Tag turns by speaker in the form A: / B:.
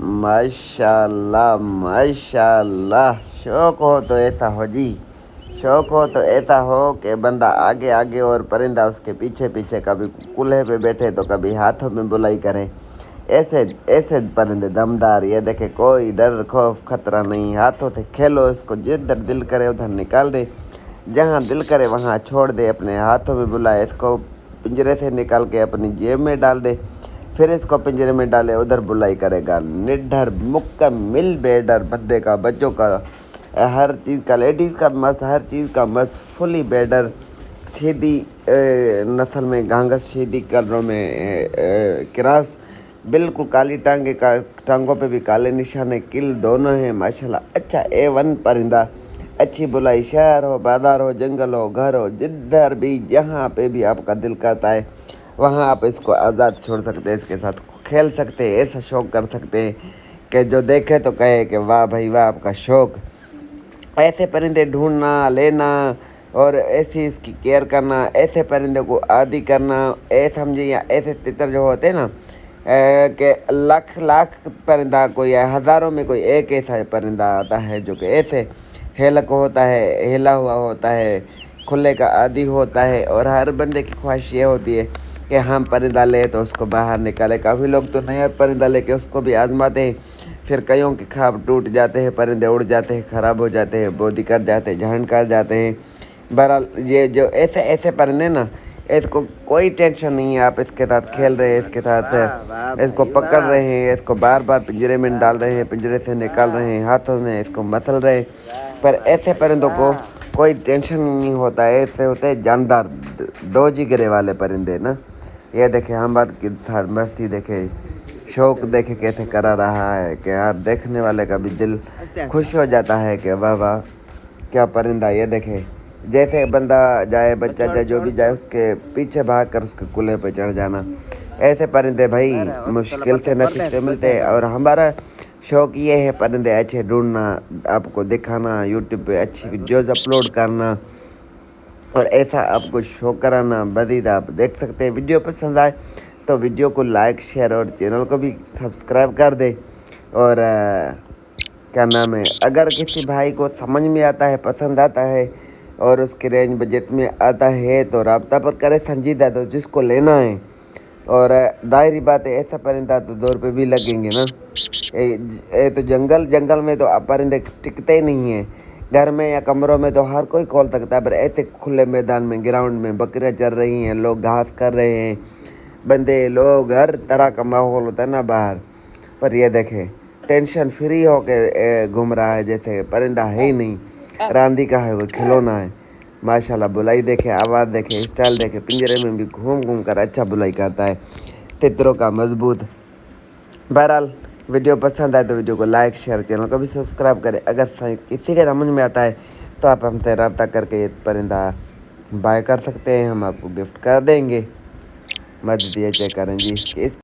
A: माशाल्लाह माशाल्लाह। शौक हो तो ऐसा हो जी, शौक हो तो ऐसा हो कि बंदा आगे आगे और परिंदा उसके पीछे पीछे, कभी कूल्हे पे बैठे तो कभी हाथों में बुलाई करे। ऐसे ऐसे परिंदे दमदार, ये देखे कोई डर खौफ खतरा नहीं, हाथों से खेलो इसको, जिधर दिल करे उधर निकाल दे, जहाँ दिल करे वहाँ छोड़ दे, अपने हाथों में बुलाए इसको, पिंजरे से निकाल के अपनी जेब में डाल दे, फिर इसको पिंजरे में डाले उधर बुलाई करेगा। निडर मुकम्मिल बेडर, बद्दे का, बच्चों का, हर चीज़ का, लेडीज़ का मस्त, हर चीज़ का मस्त, फुली बेडर। शीदी नस्ल में घांगस, शीदी कलरों में क्रास, बिल्कुल काली टांगे का, टांगों पे भी काले निशाने, किल दोनों हैं माशाल्लाह। अच्छा A1 परिंदा, अच्छी बुलाई, शहर हो, बाजार हो, जंगल हो, घर हो, जिधर भी जहाँ पे भी आपका दिल करता है वहाँ आप इसको आज़ाद छोड़ सकते हैं, इसके साथ खेल सकते हैं, ऐसा शौक़ कर सकते हैं कि जो देखे तो कहे कि वाह भाई वाह आपका शौक़। ऐसे परिंदे ढूंढना, लेना और ऐसी इसकी केयर करना, ऐसे परिंदे को आदी करना, समझिए, या ऐसे तितर जो होते हैं ना, कि लाख लाख परिंदा, कोई हज़ारों में कोई एक ऐसा परिंदा आता है जो कि ऐसे हेलक होता है, हिला हुआ होता है, खुले का आदी होता है। और हर बंदे की ख्वाहिश ये होती है कि हम परिंदा ले तो उसको बाहर निकाले। काफ़ी लोग तो नया परिंदा लेके उसको भी आजमाते हैं, फिर कईयों के ख्वाब टूट जाते हैं, परिंदे उड़ जाते हैं, ख़राब हो जाते हैं, बोदी कर जाते हैं, झंड कर जाते हैं। बहरहाल ये जो ऐसे ऐसे परिंदे ना, इसको कोई टेंशन नहीं है, आप इसके साथ खेल रहे हैं, इसके साथ इसको पकड़ रहे हैं, इसको बार बार पिंजरे में डाल रहे हैं, पिंजरे से निकाल रहे हैं, हाथों में इसको मसल रहे हैं। पर ऐसे परिंदों को कोई टेंशन नहीं होता है। ऐसे होते हैं जानदार, दो जिगरे वाले परिंदे ना। ये देखे हम बात की साथ मस्ती देखे, शौक़ देखे कैसे करा रहा है कि यार देखने वाले का भी दिल खुश हो जाता है कि वाह वाह क्या परिंदा। ये देखे जैसे बंदा जाए, बच्चा जाए, जो भी जाए, उसके पीछे भाग कर उसके कूल्हे पे चढ़ जाना। ऐसे परिंदे भाई मुश्किल से नसीब से मिलते हैं। और हमारा शौक़ ये है परिंदे अच्छे ढूंढना, आपको दिखाना, यूट्यूब पे अच्छी वीडियोज़ अपलोड करना और ऐसा आपको शो कराना। मज़ीद आप देख सकते हैं। वीडियो पसंद आए तो वीडियो को लाइक शेयर और चैनल को भी सब्सक्राइब कर दे। और क्या नाम है, अगर किसी भाई को समझ में आता है, पसंद आता है और उसके रेंज बजट में आता है तो रब्ता पर करे संजीदा, तो जिसको लेना है। और दायरी बात है, ऐसा परिंदा तो ₹2 भी लगेंगे ना। तो जंगल में तो परिंदे टिकते ही नहीं हैं। घर में या कमरों में तो हर कोई खोल सकता है, पर ऐसे खुले मैदान में, ग्राउंड में बकरियां चल रही हैं, लोग घास कर रहे हैं, बंदे लोग, हर तरह का माहौल होता है ना बाहर। पर ये देखे टेंशन फ्री होके घूम रहा है, जैसे परिंदा है ही नहीं, रांदी का है, वो खिलौना है माशाल्लाह। बुलाई देखे, आवाज़ देखे, स्टाइल देखे, पिंजरे में भी घूम घूम कर अच्छा बुलाई करता है, तितरों का मजबूत। बहरहाल वीडियो पसंद आए तो वीडियो को लाइक शेयर, चैनल को भी सब्सक्राइब करें। अगर किसी के समझ में आता है तो आप हमसे रब्ता करके ये परिंदा बाय कर सकते हैं, हम आपको गिफ्ट कर देंगे। मदद ये चेक करें जी। इस